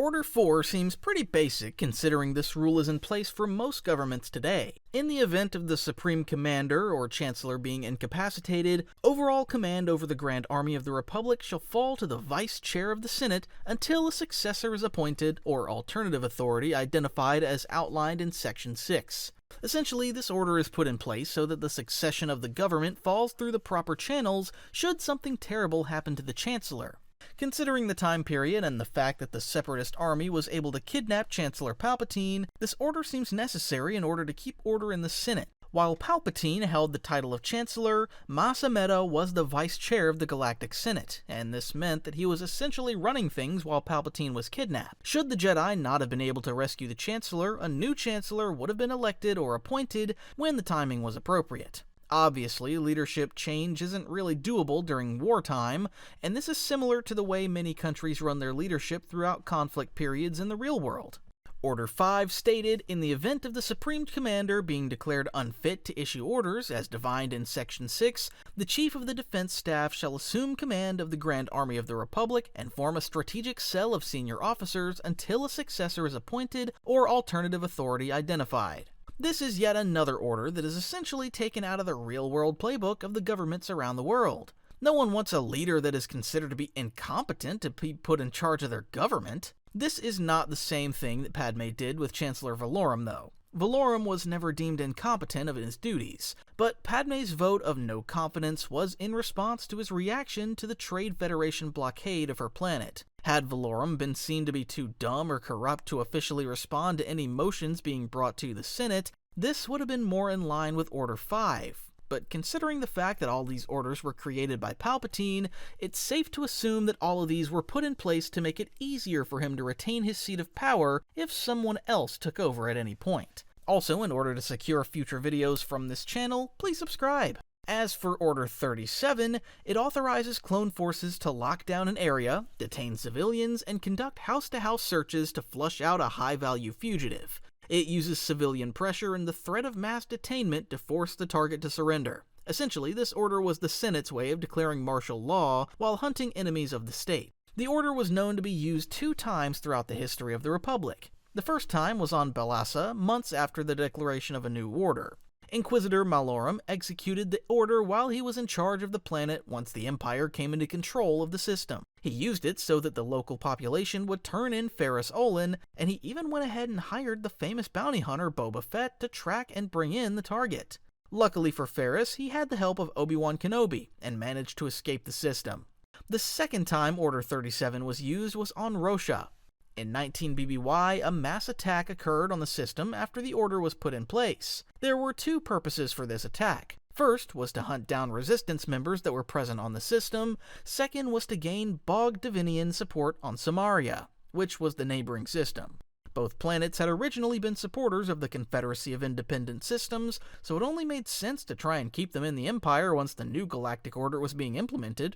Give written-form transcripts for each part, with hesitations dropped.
Order 4 seems pretty basic considering this rule is in place for most governments today. In the event of the Supreme Commander or Chancellor being incapacitated, overall command over the Grand Army of the Republic shall fall to the Vice Chair of the Senate until a successor is appointed or alternative authority identified as outlined in Section 6. Essentially, this order is put in place so that the succession of the government falls through the proper channels should something terrible happen to the Chancellor. Considering the time period and the fact that the Separatist army was able to kidnap Chancellor Palpatine, this order seems necessary in order to keep order in the Senate. While Palpatine held the title of Chancellor, Mas Amedda was the Vice Chair of the Galactic Senate, and this meant that he was essentially running things while Palpatine was kidnapped. Should the Jedi not have been able to rescue the Chancellor, a new Chancellor would have been elected or appointed when the timing was appropriate. Obviously, leadership change isn't really doable during wartime, and this is similar to the way many countries run their leadership throughout conflict periods in the real world. Order 5 stated, in the event of the Supreme Commander being declared unfit to issue orders, as defined in Section 6, the Chief of the Defense Staff shall assume command of the Grand Army of the Republic and form a strategic cell of senior officers until a successor is appointed or alternative authority identified. This is yet another order that is essentially taken out of the real-world playbook of the governments around the world. No one wants a leader that is considered to be incompetent to be put in charge of their government. This is not the same thing that Padme did with Chancellor Valorum, though. Valorum was never deemed incompetent of his duties, but Padme's vote of no confidence was in response to his reaction to the Trade Federation blockade of her planet. Had Valorum been seen to be too dumb or corrupt to officially respond to any motions being brought to the Senate, this would have been more in line with Order 5. But considering the fact that all these orders were created by Palpatine, it's safe to assume that all of these were put in place to make it easier for him to retain his seat of power if someone else took over at any point. Also, in order to secure future videos from this channel, please subscribe. As for Order 37, it authorizes clone forces to lock down an area, detain civilians, and conduct house-to-house searches to flush out a high-value fugitive. It uses civilian pressure and the threat of mass detainment to force the target to surrender. Essentially, this order was the Senate's way of declaring martial law while hunting enemies of the state. The order was known to be used 2 times throughout the history of the Republic. The first time was on Balassa, months after the declaration of a new order. Inquisitor Malorum executed the order while he was in charge of the planet once the Empire came into control of the system. He used it so that the local population would turn in Ferrus Olin, and he even went ahead and hired the famous bounty hunter Boba Fett to track and bring in the target. Luckily for Ferrus, he had the help of Obi-Wan Kenobi, and managed to escape the system. The second time Order 37 was used was on Rosha. In 19 BBY, a mass attack occurred on the system after the order was put in place. There were 2 purposes for this attack. First was to hunt down resistance members that were present on the system. Second was to gain Bog Davinian support on Samaria, which was the neighboring system. Both planets had originally been supporters of the Confederacy of Independent Systems, so it only made sense to try and keep them in the Empire once the new galactic order was being implemented.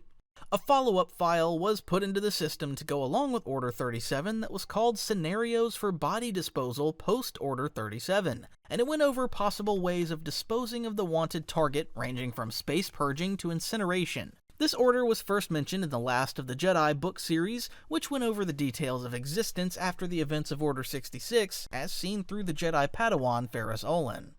A follow-up file was put into the system to go along with Order 37 that was called Scenarios for Body Disposal Post-Order 37, and it went over possible ways of disposing of the wanted target ranging from space purging to incineration. This order was first mentioned in the Last of the Jedi book series, which went over the details of existence after the events of Order 66, as seen through the Jedi Padawan Ferrus Olin.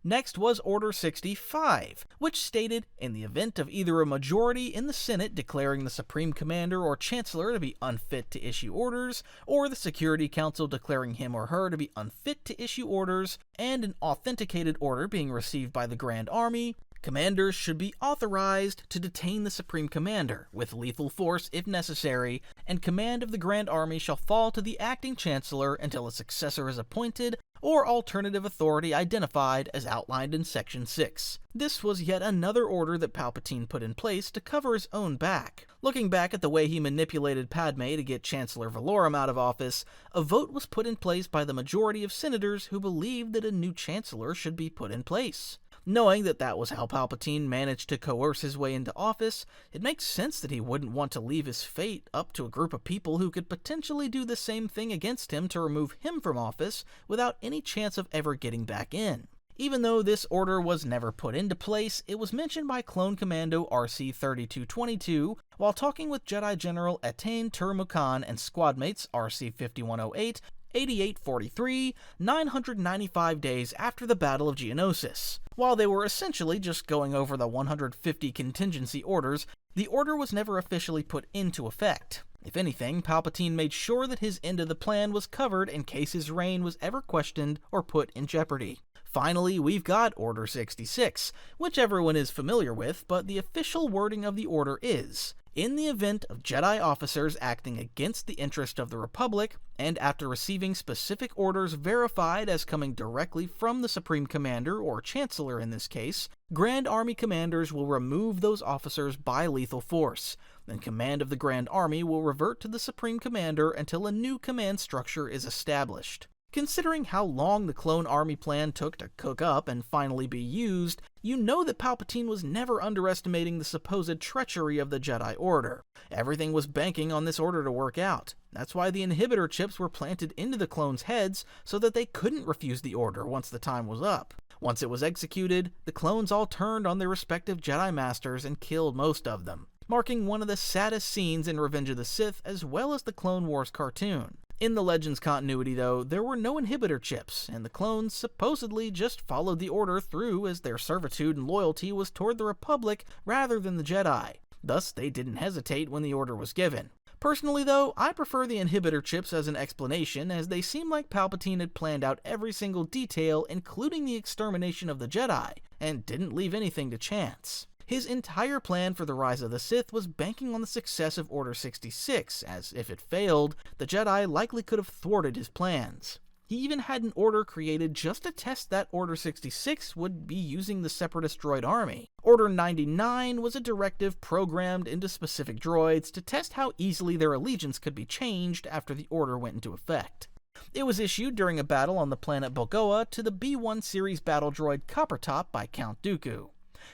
Next was Order 65, which stated, in the event of either a majority in the Senate declaring the Supreme Commander or Chancellor to be unfit to issue orders, or the Security Council declaring him or her to be unfit to issue orders, and an authenticated order being received by the Grand Army, commanders should be authorized to detain the Supreme Commander, with lethal force if necessary, and command of the Grand Army shall fall to the acting Chancellor until a successor is appointed, or alternative authority identified as outlined in Section 6. This was yet another order that Palpatine put in place to cover his own back. Looking back at the way he manipulated Padme to get Chancellor Valorum out of office, a vote was put in place by the majority of senators who believed that a new Chancellor should be put in place. Knowing that that was how Palpatine managed to coerce his way into office, it makes sense that he wouldn't want to leave his fate up to a group of people who could potentially do the same thing against him to remove him from office without any chance of ever getting back in. Even though this order was never put into place, it was mentioned by Clone Commando RC-3222 while talking with Jedi General Etain Tur-Mukan and squadmates RC-5108, 8843, 995 days after the Battle of Geonosis. While they were essentially just going over the 150 contingency orders, the order was never officially put into effect. If anything, Palpatine made sure that his end of the plan was covered in case his reign was ever questioned or put in jeopardy. Finally, we've got Order 66, which everyone is familiar with, but the official wording of the order is: in the event of Jedi officers acting against the interest of the Republic, and after receiving specific orders verified as coming directly from the Supreme Commander, or Chancellor in this case, Grand Army commanders will remove those officers by lethal force. Then command of the Grand Army will revert to the Supreme Commander until a new command structure is established. Considering how long the Clone Army plan took to cook up and finally be used, you know that Palpatine was never underestimating the supposed treachery of the Jedi Order. Everything was banking on this order to work out. That's why the inhibitor chips were planted into the clones' heads so that they couldn't refuse the order once the time was up. Once it was executed, the clones all turned on their respective Jedi Masters and killed most of them, marking one of the saddest scenes in Revenge of the Sith as well as the Clone Wars cartoon. In the Legends continuity, though, there were no inhibitor chips, and the clones supposedly just followed the order through as their servitude and loyalty was toward the Republic rather than the Jedi. Thus, they didn't hesitate when the order was given. Personally, though, I prefer the inhibitor chips as an explanation, as they seem like Palpatine had planned out every single detail, including the extermination of the Jedi, and didn't leave anything to chance. His entire plan for the Rise of the Sith was banking on the success of Order 66, as if it failed, the Jedi likely could have thwarted his plans. He even had an order created just to test that Order 66 would be using the Separatist droid army. Order 99 was a directive programmed into specific droids to test how easily their allegiance could be changed after the order went into effect. It was issued during a battle on the planet Bogoa to the B-1 series battle droid Coppertop by Count Dooku.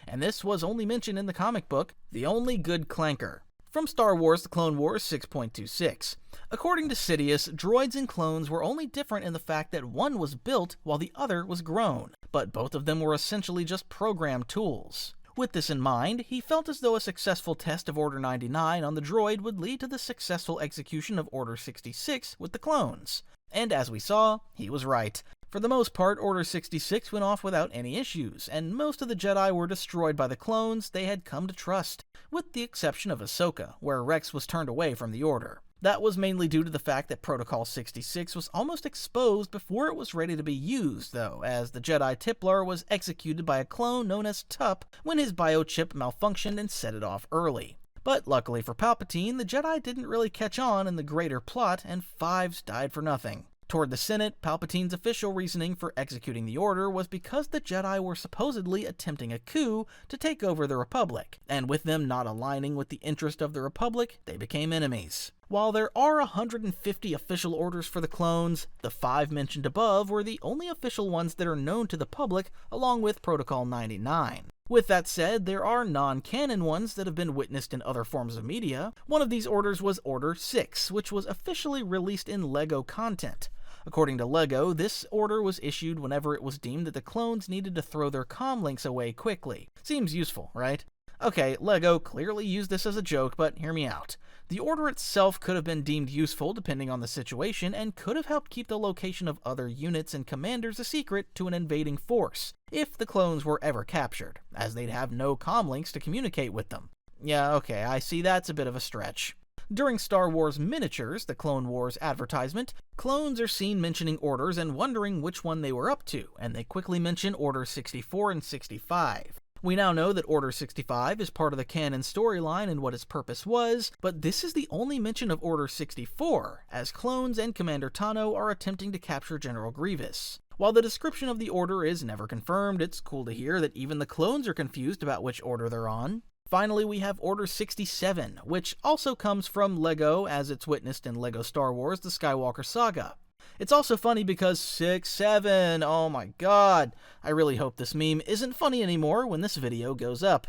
And this was only mentioned in the comic book, The Only Good Clanker. From Star Wars The Clone Wars 6.26. According to Sidious, droids and clones were only different in the fact that one was built while the other was grown, but both of them were essentially just programmed tools. With this in mind, he felt as though a successful test of Order 99 on the droid would lead to the successful execution of Order 66 with the clones. And as we saw, he was right. For the most part, Order 66 went off without any issues, and most of the Jedi were destroyed by the clones they had come to trust, with the exception of Ahsoka, where Rex was turned away from the Order. That was mainly due to the fact that Protocol 66 was almost exposed before it was ready to be used, though, as the Jedi Templar was executed by a clone known as Tup when his biochip malfunctioned and set it off early. But luckily for Palpatine, the Jedi didn't really catch on in the greater plot, and Fives died for nothing. Toward the Senate, Palpatine's official reasoning for executing the order was because the Jedi were supposedly attempting a coup to take over the Republic, and with them not aligning with the interest of the Republic, they became enemies. While there are 150 official orders for the clones, the 5 mentioned above were the only official ones that are known to the public, along with Protocol 99. With that said, there are non-canon ones that have been witnessed in other forms of media. One of these orders was Order 6, which was officially released in LEGO content. According to LEGO, this order was issued whenever it was deemed that the clones needed to throw their comm links away quickly. Seems useful, right? Okay, LEGO clearly used this as a joke, but hear me out. The order itself could have been deemed useful depending on the situation, and could have helped keep the location of other units and commanders a secret to an invading force, if the clones were ever captured, as they'd have no comm links to communicate with them. Yeah, okay, I see that's a bit of a stretch. During Star Wars Miniatures, the Clone Wars advertisement, clones are seen mentioning orders and wondering which one they were up to, and they quickly mention Order 64 and 65. We now know that Order 65 is part of the canon storyline and what its purpose was, but this is the only mention of Order 64, as clones and Commander Tano are attempting to capture General Grievous. While the description of the order is never confirmed, it's cool to hear that even the clones are confused about which order they're on. Finally, we have Order 67, which also comes from LEGO as it's witnessed in LEGO Star Wars The Skywalker Saga. It's also funny because 6-7, oh my god, I really hope this meme isn't funny anymore when this video goes up.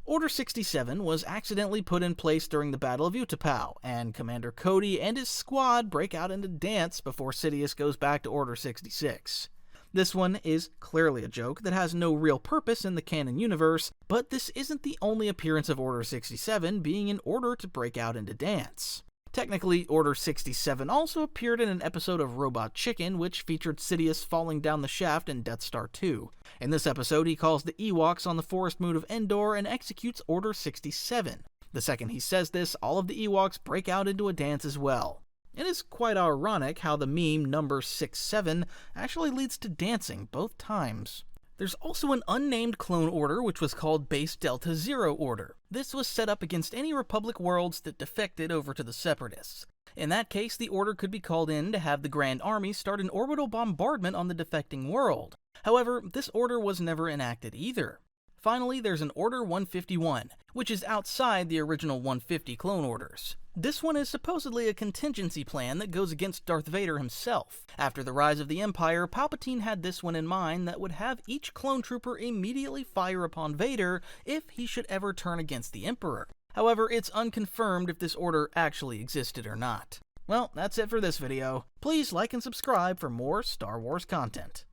Order 67 was accidentally put in place during the Battle of Utapau, and Commander Cody and his squad break out into dance before Sidious goes back to Order 66. This one is clearly a joke that has no real purpose in the canon universe, but this isn't the only appearance of Order 67 being in order to break out into dance. Technically, Order 67 also appeared in an episode of Robot Chicken, which featured Sidious falling down the shaft in Death Star 2. In this episode, he calls the Ewoks on the forest moon of Endor and executes Order 67. The second he says this, all of the Ewoks break out into a dance as well. It is quite ironic how the meme number 67 actually leads to dancing both times. There's also an unnamed clone order which was called Base Delta Zero Order. This was set up against any Republic worlds that defected over to the Separatists. In that case, the order could be called in to have the Grand Army start an orbital bombardment on the defecting world. However, this order was never enacted either. Finally, there's an Order 151, which is outside the original 150 clone orders. This one is supposedly a contingency plan that goes against Darth Vader himself. After the rise of the Empire, Palpatine had this one in mind that would have each clone trooper immediately fire upon Vader if he should ever turn against the Emperor. However, it's unconfirmed if this order actually existed or not. Well, that's it for this video. Please like and subscribe for more Star Wars content.